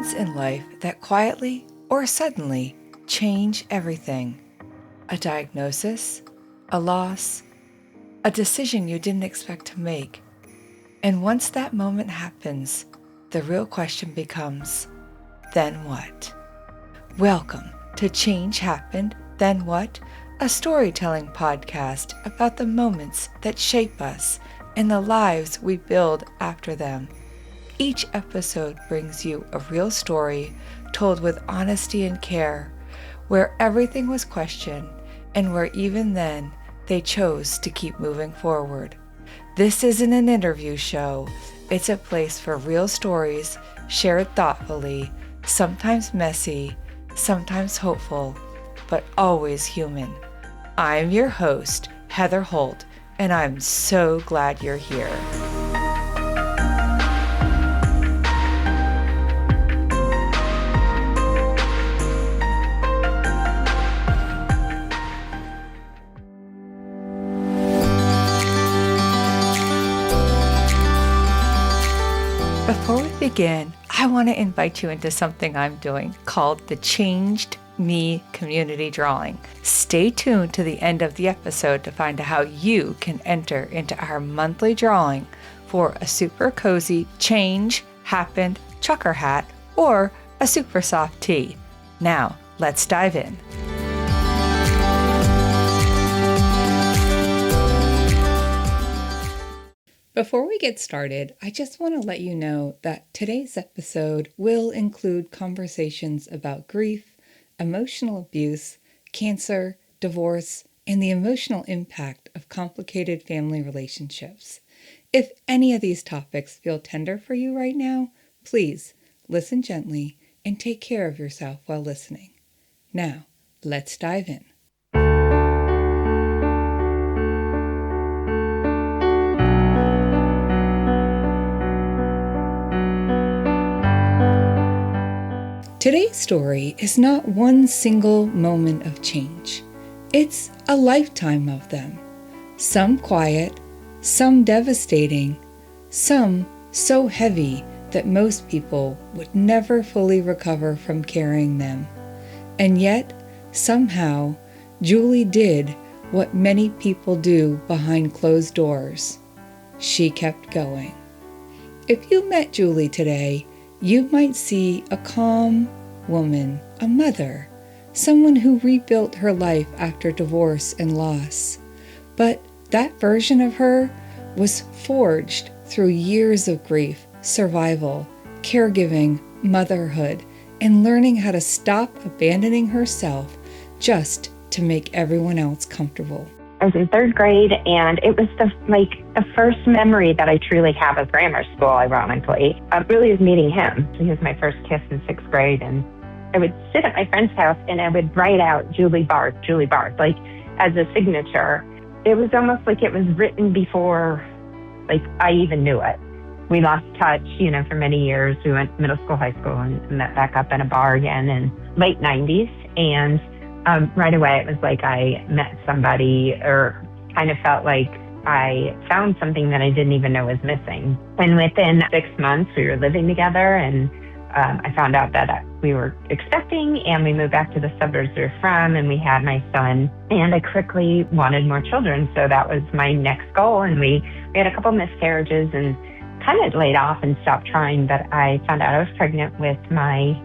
moments in life that quietly or suddenly change everything. A diagnosis, a loss, a decision you didn't expect to make. And once that moment happens, the real question becomes, then what? Welcome to Change Happened, Then What? A storytelling podcast about the moments that shape us and the lives we build after them. Each episode brings you a real story told with honesty and care, where everything was questioned and where even then they chose to keep moving forward. This isn't an interview show. It's a place for real stories shared thoughtfully, sometimes messy, sometimes hopeful, but always human. I'm your host, Heather Holt, and I'm so glad you're here. Before we begin, I want to invite you into something I'm doing called the Changed Me Community Drawing. Stay tuned to the end of the episode to find out how you can enter into our monthly drawing for a super cozy Change Happened trucker hat or a super soft tee. Now, let's dive in. Before we get started, I just want to let you know that today's episode will include conversations about grief, emotional abuse, cancer, divorce, and the emotional impact of complicated family relationships. If any of these topics feel tender for you right now, please listen gently and take care of yourself while listening. Now, let's dive in. Today's story is not one single moment of change. It's a lifetime of them. Some quiet, some devastating, some so heavy that most people would never fully recover from carrying them. And yet, somehow, Julie did what many people do behind closed doors. She kept going. If you met Julie today, you might see a calm woman, a mother, someone who rebuilt her life after divorce and loss. But that version of her was forged through years of grief, survival, caregiving, motherhood, and learning how to stop abandoning herself just to make everyone else comfortable. I was in third grade, and it was the first memory that I truly have of grammar school, ironically. Really was meeting him. He was my first kiss in sixth grade, and I would sit at my friend's house, and I would write out Julie Barth, like as a signature. It was almost like it was written before, I even knew it. We lost touch, for many years. We went middle school, high school, and met back up in a bar again in late 90s, and right away, it was like I met somebody or kind of felt like I found something that I didn't even know was missing. And within 6 months, we were living together, and I found out that we were expecting, and we moved back to the suburbs we were from, and we had my son. And I quickly wanted more children, so that was my next goal. And we had a couple miscarriages and kind of laid off and stopped trying, but I found out I was pregnant with my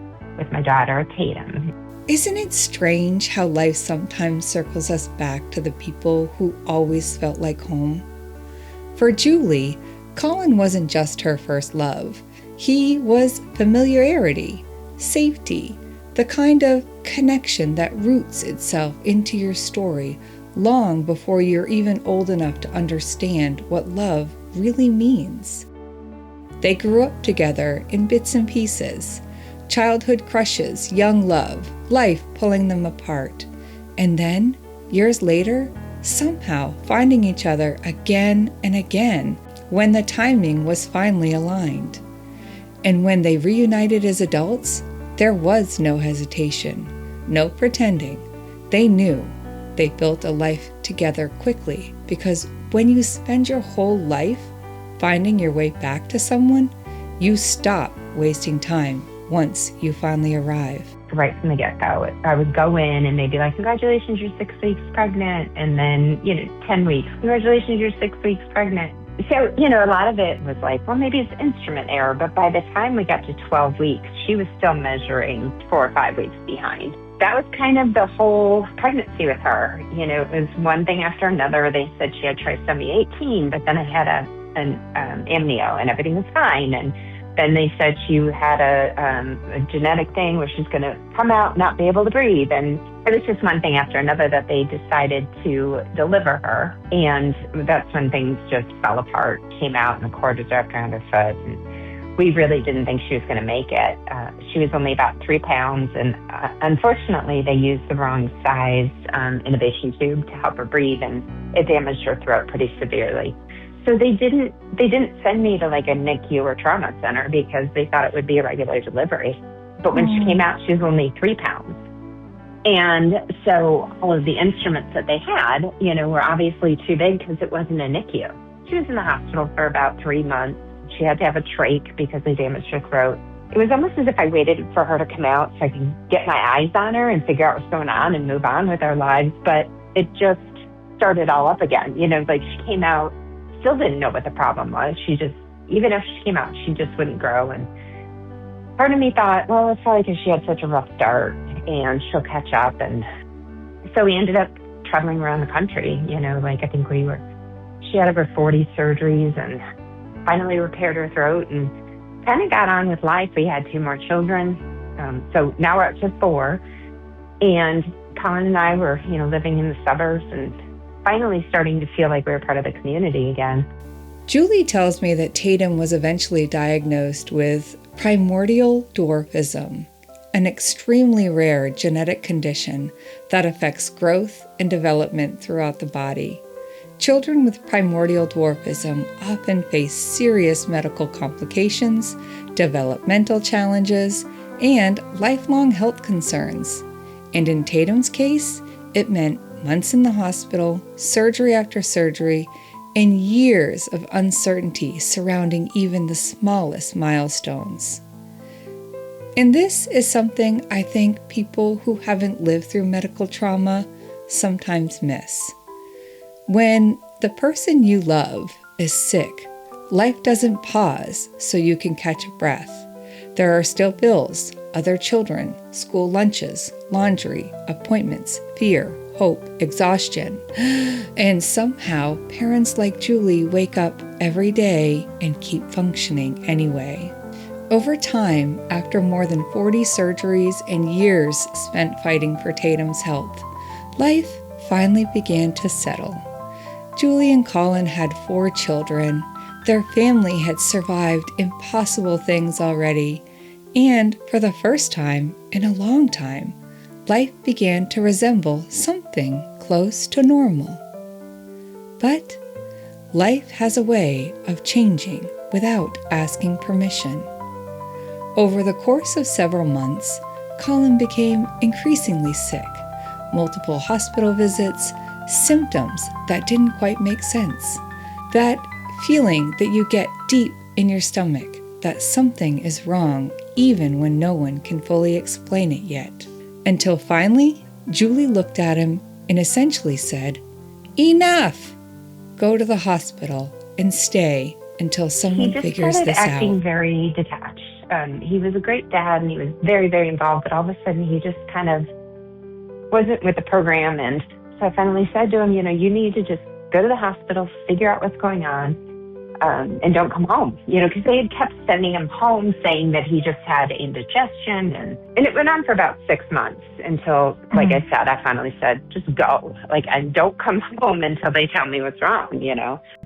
daughter, Tatum. Isn't it strange how life sometimes circles us back to the people who always felt like home? For Julie, Colin wasn't just her first love. He was familiarity, safety, the kind of connection that roots itself into your story long before you're even old enough to understand what love really means. They grew up together in bits and pieces. Childhood crushes, young love, life pulling them apart. And then, years later, somehow finding each other again and again when the timing was finally aligned. And when they reunited as adults, there was no hesitation, no pretending. They knew they built a life together quickly, because when you spend your whole life finding your way back to someone, you stop wasting time once you finally arrive. Right from the get-go, I would go in and they'd be like, congratulations, you're 6 weeks pregnant. And then, 10 weeks, congratulations, you're 6 weeks pregnant. So, a lot of it was like, well, maybe it's instrument error. But by the time we got to 12 weeks, she was still measuring 4 or 5 weeks behind. That was kind of the whole pregnancy with her. It was one thing after another. They said she had trisomy 18, but then I had an amnio and everything was fine. And then they said she had a genetic thing where she's going to come out, not be able to breathe. And it was just one thing after another that they decided to deliver her. And that's when things just fell apart, came out and the cord was wrapped around her foot. And we really didn't think she was going to make it. She was only about 3 pounds. And unfortunately, they used the wrong size intubation tube to help her breathe. And it damaged her throat pretty severely. So they didn't send me to like a NICU or trauma center because they thought it would be a regular delivery. But when she came out, she was only 3 pounds. And so all of the instruments that they had, were obviously too big because it wasn't a NICU. She was in the hospital for about 3 months. She had to have a trach because they damaged her throat. It was almost as if I waited for her to come out so I could get my eyes on her and figure out what's going on and move on with our lives. But it just started all up again. Like she came out, still didn't know what the problem was. She just, even if she came out, she just wouldn't grow. And part of me thought, well, it's probably because she had such a rough start and she'll catch up. And so we ended up traveling around the country, I think she had over 40 surgeries and finally repaired her throat and kind of got on with life. We had 2 more children. So now we're up to 4. And Colin and I were, living in the suburbs and finally starting to feel like we were part of the community again. Julie tells me that Tatum was eventually diagnosed with primordial dwarfism, an extremely rare genetic condition that affects growth and development throughout the body. Children with primordial dwarfism often face serious medical complications, developmental challenges, and lifelong health concerns. And in Tatum's case, it meant months in the hospital, surgery after surgery, and years of uncertainty surrounding even the smallest milestones. And this is something I think people who haven't lived through medical trauma sometimes miss. When the person you love is sick, life doesn't pause so you can catch a breath. There are still bills, other children, school lunches, laundry, appointments, fear, hope, exhaustion. And somehow, parents like Julie wake up every day and keep functioning anyway. Over time, after more than 40 surgeries and years spent fighting for Tatum's health, life finally began to settle. Julie and Colin had 4 children. Their family had survived impossible things already. And for the first time in a long time, life began to resemble something close to normal. But life has a way of changing without asking permission. Over the course of several months, Colin became increasingly sick, multiple hospital visits, symptoms that didn't quite make sense, that feeling that you get deep in your stomach that something is wrong even when no one can fully explain it yet. Until finally, Julie looked at him and essentially said, "Enough! Go to the hospital and stay until someone figures this out." He just started acting very detached. He was a great dad and he was very, very involved, but all of a sudden he just kind of wasn't with the program. And so I finally said to him, you need to just go to the hospital, figure out what's going on, and don't come home, because they had kept sending him home saying that he just had indigestion. And it went on for about 6 months until, like I said, I finally said, just go, and don't come home until they tell me what's wrong,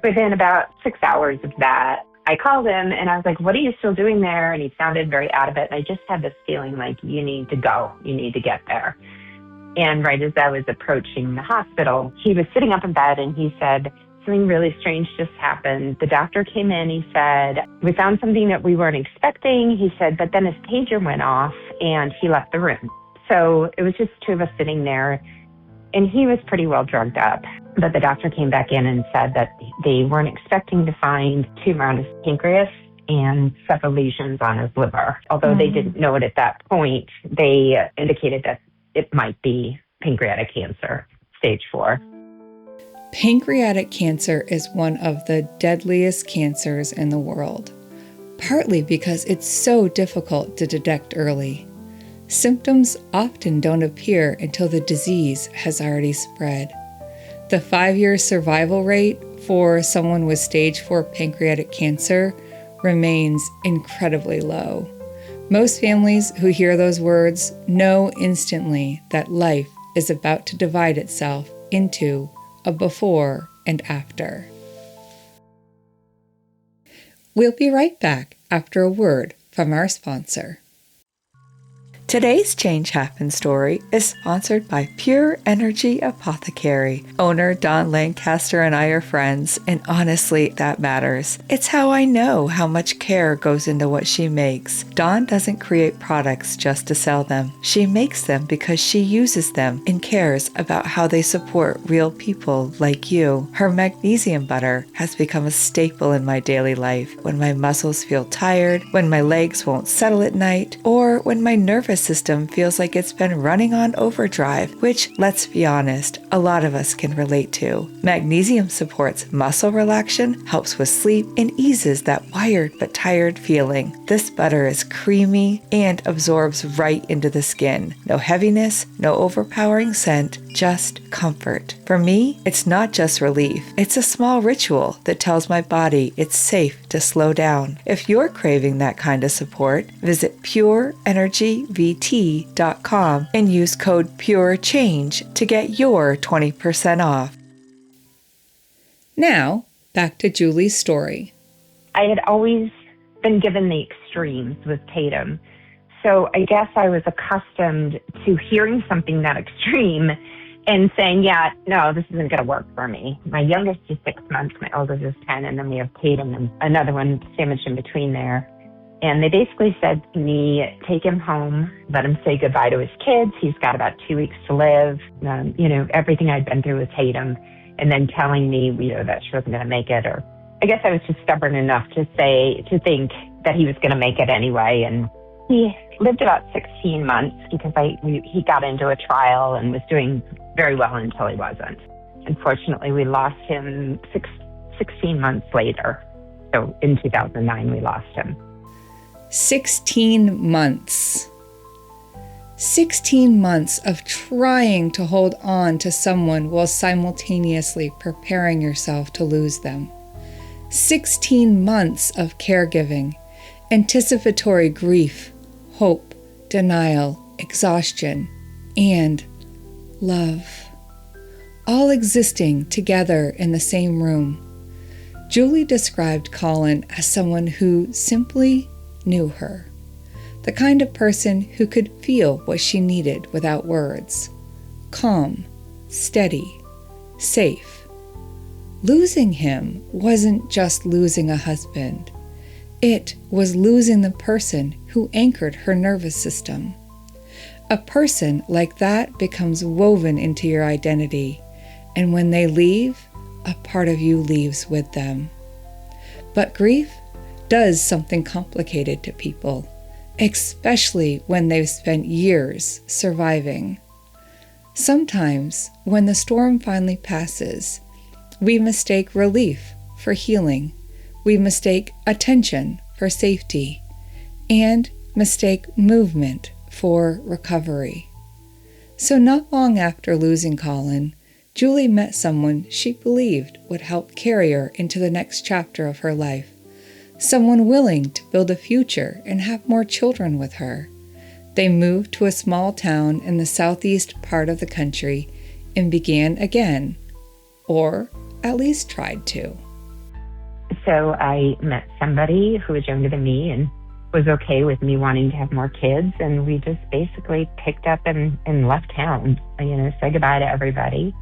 Within about 6 hours of that, I called him and I was like, "What are you still doing there?" And he sounded very out of it. And I just had this feeling like, you need to go, you need to get there. And right as I was approaching the hospital, he was sitting up in bed and he said, "Something really strange just happened." The doctor came in, he said, "We found something that we weren't expecting." He said, but then his pager went off and he left the room. So it was just 2 of us sitting there and he was pretty well drugged up. But the doctor came back in and said that they weren't expecting to find tumor on his pancreas and several lesions on his liver. Although they didn't know it at that point, they indicated that it might be pancreatic cancer, stage 4. Pancreatic cancer is one of the deadliest cancers in the world, partly because it's so difficult to detect early. Symptoms often don't appear until the disease has already spread. The 5-year survival rate for someone with stage 4 pancreatic cancer remains incredibly low. Most families who hear those words know instantly that life is about to divide itself into a before and after. We'll be right back after a word from our sponsor. Today's Change Happen story is sponsored by Pure Energy Apothecary. Owner Dawn Lancaster and I are friends, and honestly, that matters. It's how I know how much care goes into what she makes. Dawn doesn't create products just to sell them. She makes them because she uses them and cares about how they support real people like you. Her magnesium butter has become a staple in my daily life when my muscles feel tired, when my legs won't settle at night, or when my nervous system feels like it's been running on overdrive, which, let's be honest, a lot of us can relate to. Magnesium supports muscle relaxation, helps with sleep, and eases that wired but tired feeling. This butter is creamy and absorbs right into the skin. No heaviness, no overpowering scent, just comfort. For me, it's not just relief. It's a small ritual that tells my body it's safe to slow down. If you're craving that kind of support, visit pureenergyvt.com and use code PURECHANGE to get your 20% off. Now, back to Julie's story. I had always been given the extremes with Tatum. So I guess I was accustomed to hearing something that extreme and saying, yeah, no, this isn't going to work for me. My youngest is 6 months, my oldest is 10, and then we have Tatum and another one sandwiched in between there. And they basically said to me, take him home, let him say goodbye to his kids. He's got about 2 weeks to live. Everything I'd been through with Tatum, and then telling me, that she wasn't going to make it. Or I guess I was just stubborn enough to think that he was going to make it anyway. And he lived about 16 months because he got into a trial and was doing very well until he wasn't. Unfortunately, we lost him 16 months later. So in 2009, we lost him. 16 months. 16 months of trying to hold on to someone while simultaneously preparing yourself to lose them. 16 months of caregiving, anticipatory grief, hope, denial, exhaustion, and love. All existing together in the same room. Julie described Colin as someone who simply knew her. The kind of person who could feel what she needed without words. Calm, steady, safe. Losing him wasn't just losing a husband. It was losing the person who anchored her nervous system. A person like that becomes woven into your identity, and when they leave, a part of you leaves with them. But grief does something complicated to people, especially when they've spent years surviving. Sometimes, when the storm finally passes, we mistake relief for healing. We mistake attention for safety, and mistake movement for recovery. So not long after losing Colin, Julie met someone she believed would help carry her into the next chapter of her life. Someone willing to build a future and have more children with her. They moved to a small town in the southeast part of the country and began again, or at least tried to. So I met somebody who was younger than me and was okay with me wanting to have more kids, and we just basically picked up and left town, said goodbye to everybody.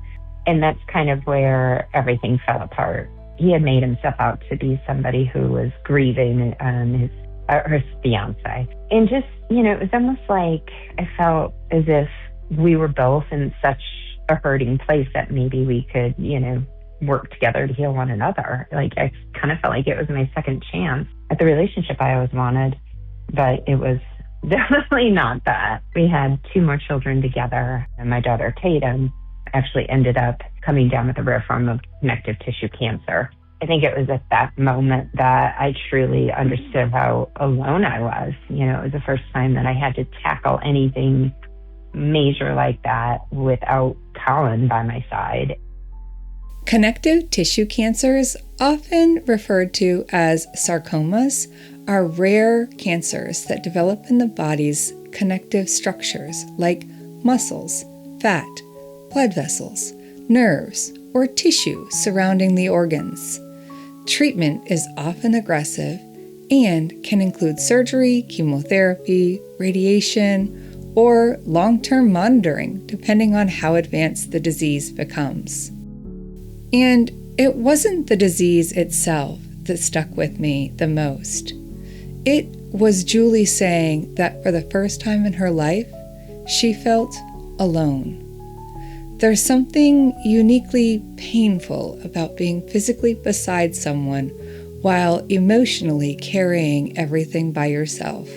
And that's kind of where everything fell apart. He had made himself out to be somebody who was grieving his fiance. And just, it was almost like I felt as if we were both in such a hurting place that maybe we could, work together to heal one another. Like, I kind of felt like it was my second chance at the relationship I always wanted, but it was definitely not that. We had 2 more children together, and my daughter Tatum actually ended up coming down with a rare form of connective tissue cancer. I think it was at that moment that I truly understood how alone I was. You know, it was the first time that I had to tackle anything major like that without Colin by my side. Connective tissue cancers, often referred to as sarcomas, are rare cancers that develop in the body's connective structures like muscles, fat, blood vessels, nerves, or tissue surrounding the organs. Treatment is often aggressive and can include surgery, chemotherapy, radiation, or long-term monitoring, depending on how advanced the disease becomes. And it wasn't the disease itself that stuck with me the most. It was Julie saying that for the first time in her life, she felt alone. There's something uniquely painful about being physically beside someone while emotionally carrying everything by yourself.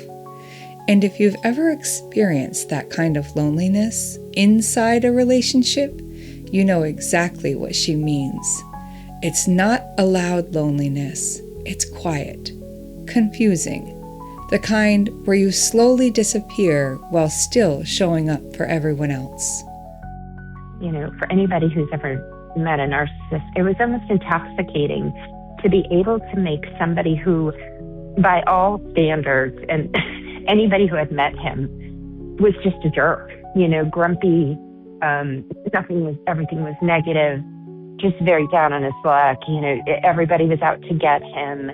And if you've ever experienced that kind of loneliness inside a relationship, you know exactly what she means. It's not a loud loneliness, it's quiet, confusing, the kind where you slowly disappear while still showing up for everyone else. You know, for anybody who's ever met a narcissist, it was almost intoxicating to be able to make somebody who, by all standards, and anybody who had met him, was just a jerk, you know, grumpy, everything was negative, just very down on his luck. You know, everybody was out to get him.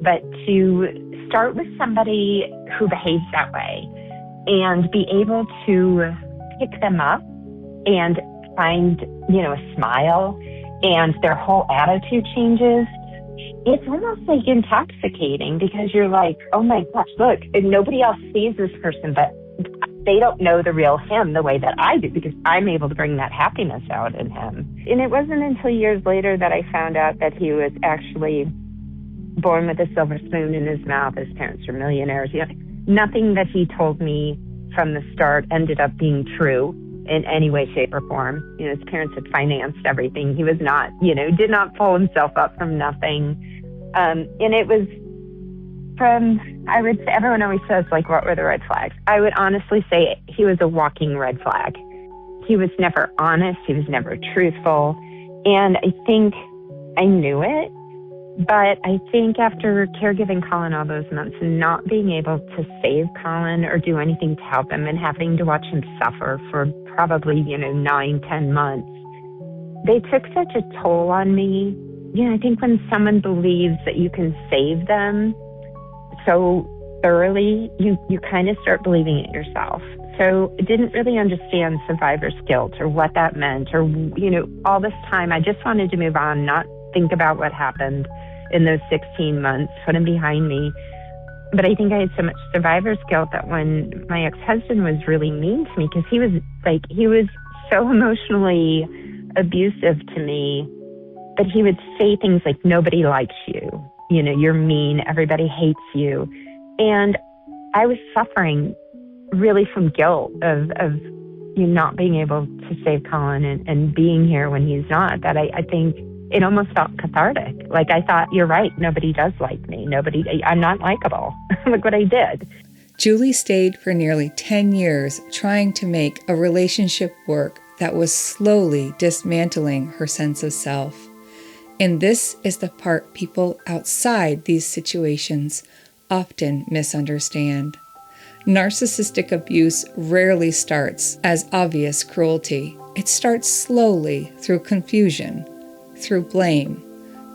But to start with somebody who behaves that way and be able to pick them up and find, you know, a smile, and their whole attitude changes, it's almost like intoxicating, because you're like, oh my gosh, look, and nobody else sees this person, but they don't know the real him the way that I do, because I'm able to bring that happiness out in him. And it wasn't until years later that I found out that he was actually born with a silver spoon in his mouth. His parents were millionaires. You know, nothing that he told me from the start ended up being true in any way, shape, or form. You know, his parents had financed everything. He was not, you know, did not pull himself up from nothing. And it was from, I would say, everyone always says, like, what were the red flags? I would honestly say he was a walking red flag. He was never honest. He was never truthful. And I think I knew it. But I think after caregiving Colin all those months and not being able to save Colin or do anything to help him, and having to watch him suffer for probably, 9-10 months, they took such a toll on me. You know, I think when someone believes that you can save them so thoroughly, you kind of start believing it yourself. So I didn't really understand survivor's guilt or what that meant, or, all this time I just wanted to move on, not think about what happened in those 16 months, put him behind me. But I think I had so much survivor's guilt that when my ex-husband was really mean to me, because he was so emotionally abusive to me, but he would say things like, nobody likes you, you're mean, everybody hates you. And I was suffering really from guilt of you not being able to save Colin and being here when he's not, that I think it almost felt cathartic. Like, I thought, you're right, nobody does like me. I'm not likable. Look what I did. Julie stayed for nearly 10 years trying to make a relationship work that was slowly dismantling her sense of self. And this is the part people outside these situations often misunderstand. Narcissistic abuse rarely starts as obvious cruelty. It starts slowly through confusion, through blame,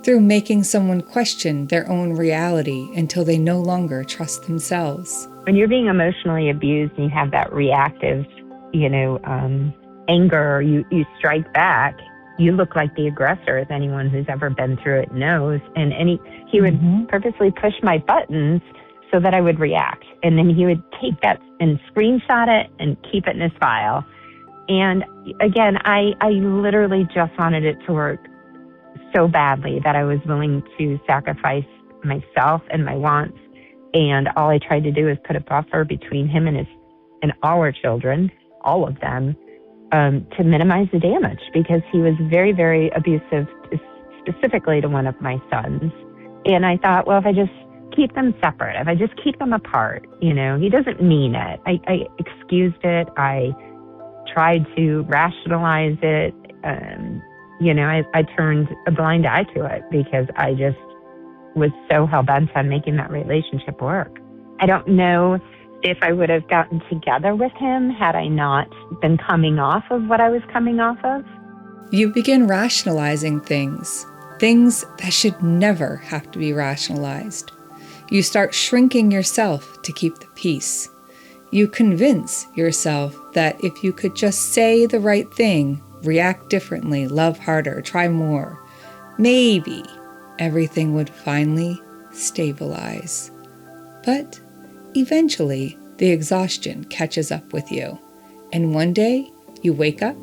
through making someone question their own reality until they no longer trust themselves. When you're being emotionally abused and you have that reactive, anger, you strike back, you look like the aggressor, as anyone who's ever been through it knows. And he would purposely push my buttons so that I would react. And then he would take that and screenshot it and keep it in his file. And again, I literally just wanted it to work so badly that I was willing to sacrifice myself and my wants. And all I tried to do is put a buffer between him and our children, all of them, to minimize the damage, because he was very, very abusive, specifically to one of my sons. And I thought, well, if I just keep them separate, if I just keep them apart, he doesn't mean it. I excused it. I tried to rationalize it. I turned a blind eye to it because I just was so hell-bent on making that relationship work. I don't know if I would have gotten together with him had I not been coming off of what I was coming off of. You begin rationalizing things that should never have to be rationalized. You start shrinking yourself to keep the peace. You convince yourself that if you could just say the right thing, react differently, love harder, try more, maybe everything would finally stabilize. But eventually, the exhaustion catches up with you, and one day you wake up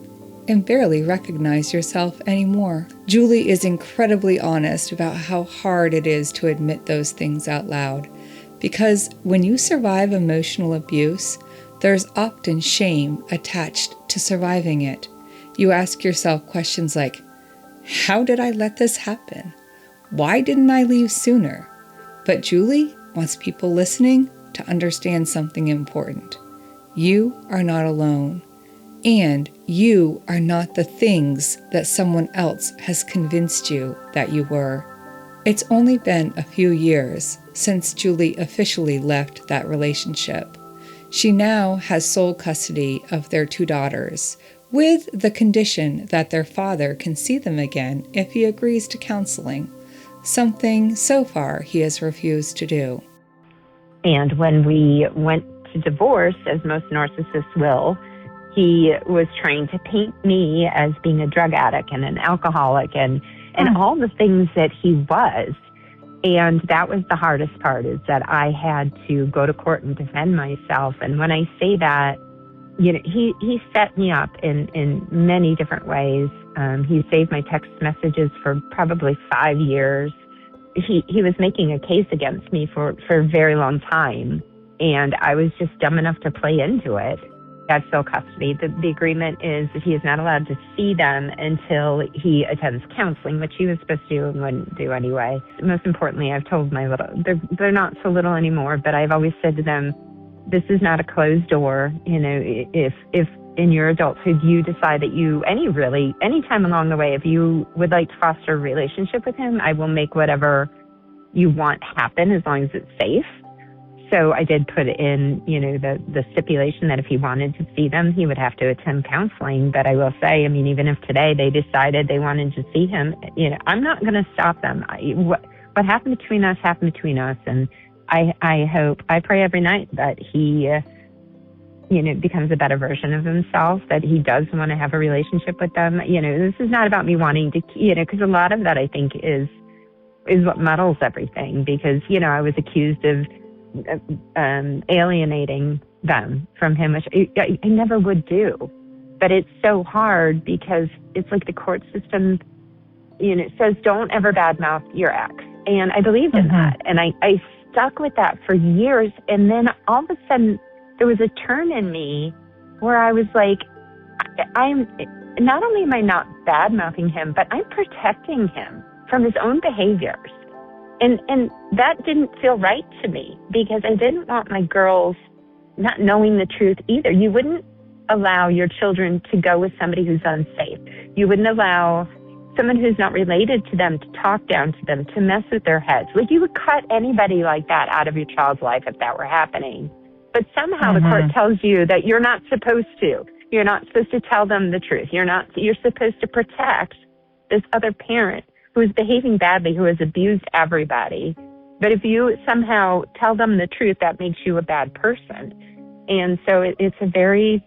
and barely recognize yourself anymore. Julie is incredibly honest about how hard it is to admit those things out loud, because when you survive emotional abuse, there's often shame attached to surviving it. You ask yourself questions like, how did I let this happen? Why didn't I leave sooner? But Julie wants people listening to understand something important. You are not alone, and you are not the things that someone else has convinced you that you were. It's only been a few years since Julie officially left that relationship. She now has sole custody of their 2 daughters, with the condition that their father can see them again if he agrees to counseling, something so far he has refused to do. And when we went to divorce, as most narcissists will, he was trying to paint me as being a drug addict and an alcoholic and all the things that he was. And that was the hardest part, is that I had to go to court and defend myself. And when I say that, he set me up in many different ways. He saved my text messages for probably 5 years. He was making a case against me for a very long time, and I was just dumb enough to play into it. Got sole custody. The agreement is that he is not allowed to see them until he attends counseling, which he was supposed to do and wouldn't do anyway. Most importantly, I've told my they're not so little anymore, but I've always said to them, this is not a closed door. If in your adulthood you decide that any time along the way, if you would like to foster a relationship with him, I will make whatever you want happen as long as it's safe. So I did put in, the stipulation that if he wanted to see them, he would have to attend counseling. But I will say, even if today they decided they wanted to see him, I'm not going to stop them. What happened between us happened between us. And I pray every night that he, becomes a better version of himself, that he does want to have a relationship with them. This is not about me wanting to, because a lot of that I think is what muddles everything, because, I was accused of alienating them from him, which I never would do. But it's so hard because it's like the court system, says don't ever badmouth your ex. And I believed in that. And I stuck with that for years. And then all of a sudden there was a turn in me where I was like, I'm not only am I not badmouthing him, but I'm protecting him from his own behaviors. And that didn't feel right to me, because I didn't want my girls not knowing the truth either. You wouldn't allow your children to go with somebody who's unsafe. You wouldn't allow someone who's not related to them to talk down to them, to mess with their heads. Like, you would cut anybody like that out of your child's life if that were happening. But somehow the court tells you that you're not supposed to. You're not supposed to tell them the truth. You're supposed to protect this other parent who is behaving badly, who has abused everybody. But if you somehow tell them the truth, that makes you a bad person. And so it's a very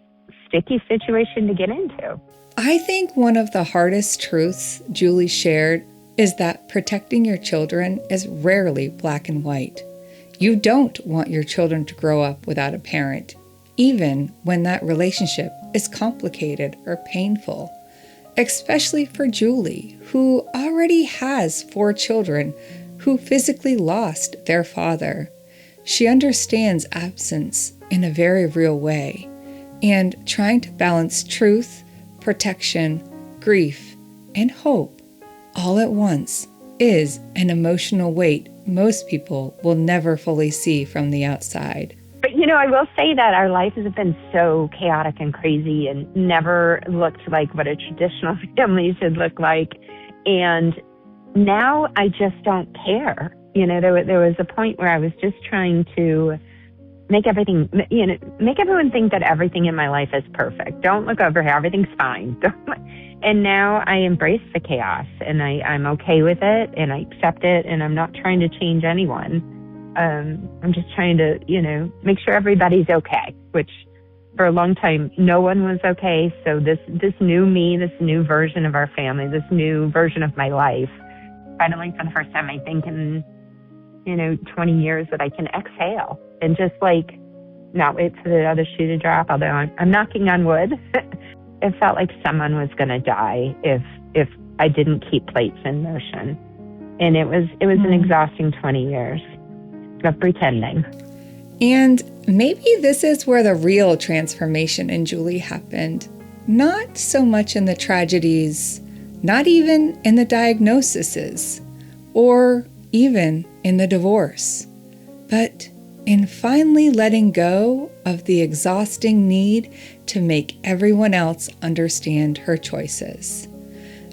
sticky situation to get into. I think one of the hardest truths Julie shared is that protecting your children is rarely black and white. You don't want your children to grow up without a parent, even when that relationship is complicated or painful. especially for Julie, who already has 4 children who physically lost their father. She understands absence in a very real way, and trying to balance truth, protection, grief, and hope all at once is an emotional weight most people will never fully see from the outside. But, I will say that our life has been so chaotic and crazy and never looked like what a traditional family should look like. And now I just don't care. There was a point where I was just trying to make everything, make everyone think that everything in my life is perfect. Don't look over here. Everything's fine. And now I embrace the chaos, and I'm okay with it, and I accept it, and I'm not trying to change anyone. I'm just trying to, make sure everybody's okay, which for a long time, no one was okay. So this new me, this new version of our family, this new version of my life, finally for the first time, I think in, 20 years that I can exhale and just not wait for the other shoe to drop, although I'm knocking on wood. It felt like someone was going to die if I didn't keep plates in motion. And it was an exhausting 20 years of pretending. And maybe this is where the real transformation in Julie happened. Not so much in the tragedies, not even in the diagnoses, or even in the divorce, but in finally letting go of the exhausting need to make everyone else understand her choices.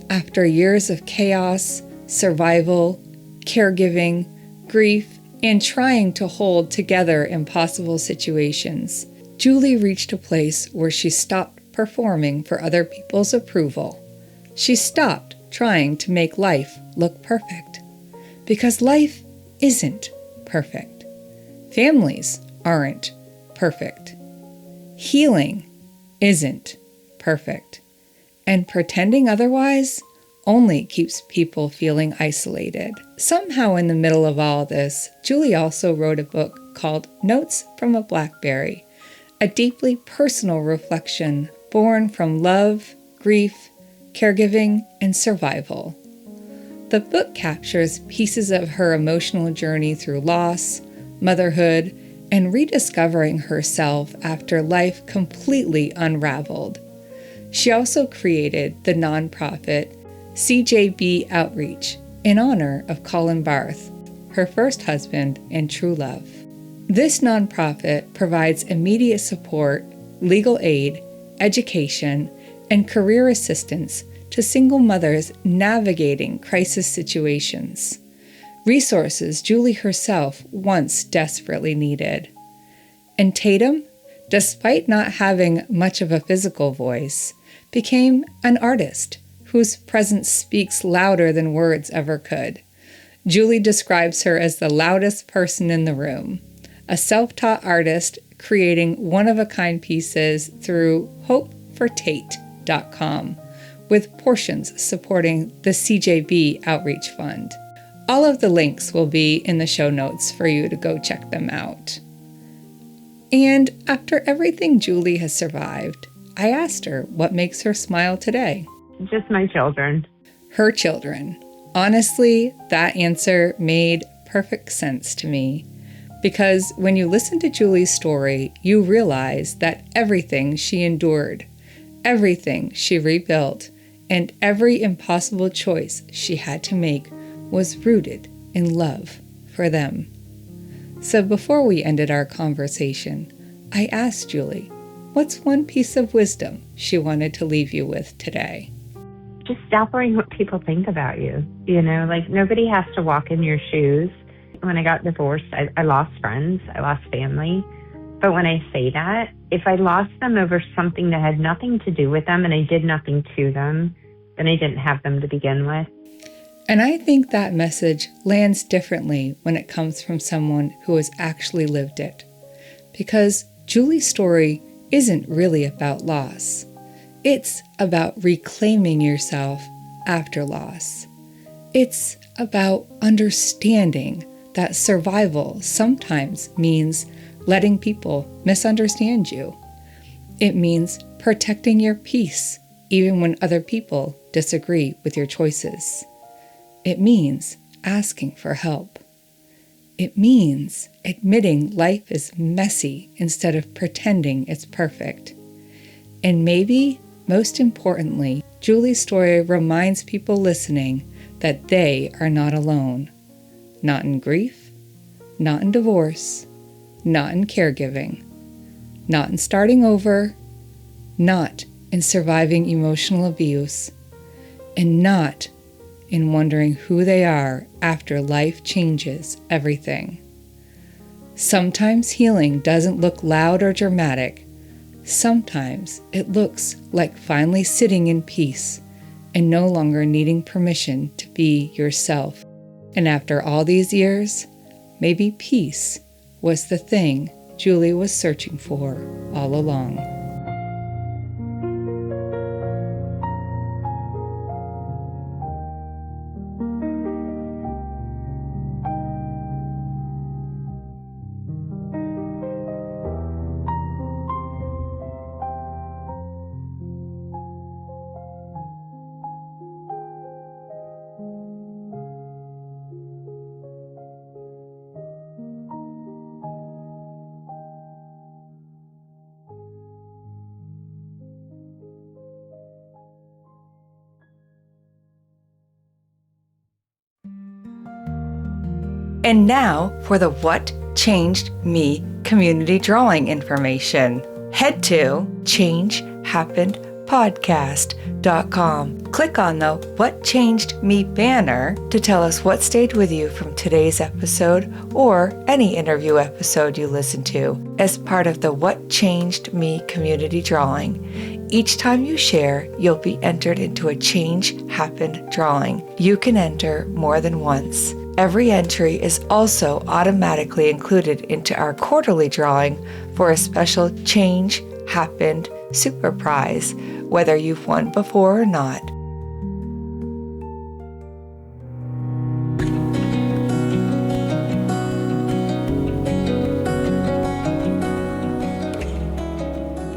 After years of chaos, survival, caregiving, grief, and trying to hold together impossible situations, Julie reached a place where she stopped performing for other people's approval. She stopped trying to make life look perfect, because life isn't perfect. Families aren't perfect. Healing isn't perfect. And pretending otherwise only keeps people feeling isolated. Somehow in the middle of all this, Julie also wrote a book called Notes from a Blackberry, a deeply personal reflection born from love, grief, caregiving, and survival. The book captures pieces of her emotional journey through loss, motherhood, and rediscovering herself after life completely unraveled. She also created the nonprofit CJB Outreach in honor of Colin Barth, her first husband and true love. This nonprofit provides immediate support, legal aid, education, and career assistance to single mothers navigating crisis situations. Resources Julie herself once desperately needed. And Tatum, despite not having much of a physical voice, became an artist whose presence speaks louder than words ever could. Julie describes her as the loudest person in the room, a self-taught artist creating one-of-a-kind pieces through hopefortate.com, with portions supporting the CJB Outreach Fund. All of the links will be in the show notes for you to go check them out. And after everything Julie has survived, I asked her what makes her smile today. Just my children. Her children. Honestly, that answer made perfect sense to me. Because when you listen to Julie's story, you realize that everything she endured, everything she rebuilt, and every impossible choice she had to make was rooted in love for them. So before we ended our conversation, I asked Julie, what's one piece of wisdom she wanted to leave you with today? Just stop worrying what people think about you. Nobody has to walk in your shoes. When I got divorced, I lost friends, I lost family. But when I say that, if I lost them over something that had nothing to do with them and I did nothing to them, then I didn't have them to begin with. And I think that message lands differently when it comes from someone who has actually lived it. Because Julie's story isn't really about loss. It's about reclaiming yourself after loss. It's about understanding that survival sometimes means letting people misunderstand you. It means protecting your peace, even when other people disagree with your choices. It means asking for help. It means admitting life is messy instead of pretending it's perfect. And maybe, most importantly, Julie's story reminds people listening that they are not alone. Not in grief, not in divorce, not in caregiving, not in starting over, not in surviving emotional abuse, and not in wondering who they are after life changes everything. Sometimes healing doesn't look loud or dramatic. Sometimes it looks like finally sitting in peace and no longer needing permission to be yourself. And after all these years, maybe peace was the thing Julie was searching for all along. And now for the What Changed Me community drawing information. Head to changehappenedpodcast.com. Click on the What Changed Me banner to tell us what stayed with you from today's episode or any interview episode you listen to as part of the What Changed Me community drawing. Each time you share, you'll be entered into a Change Happened drawing. You can enter more than once. Every entry is also automatically included into our quarterly drawing for a special Change Happened Super Prize, whether you've won before or not.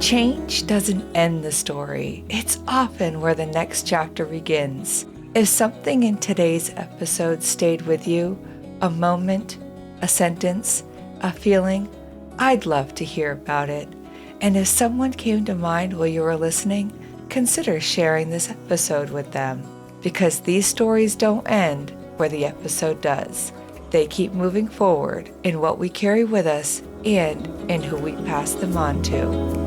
Change doesn't end the story. It's often where the next chapter begins. If something in today's episode stayed with you, a moment, a sentence, a feeling, I'd love to hear about it. And if someone came to mind while you were listening, consider sharing this episode with them. Because these stories don't end where the episode does. They keep moving forward in what we carry with us and in who we pass them on to.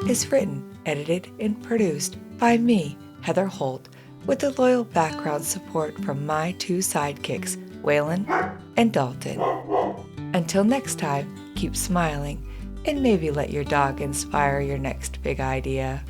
Is written, edited, and produced by me, Heather Holt, with the loyal background support from my two sidekicks, Waylon and Dalton. Until next time, keep smiling and maybe let your dog inspire your next big idea.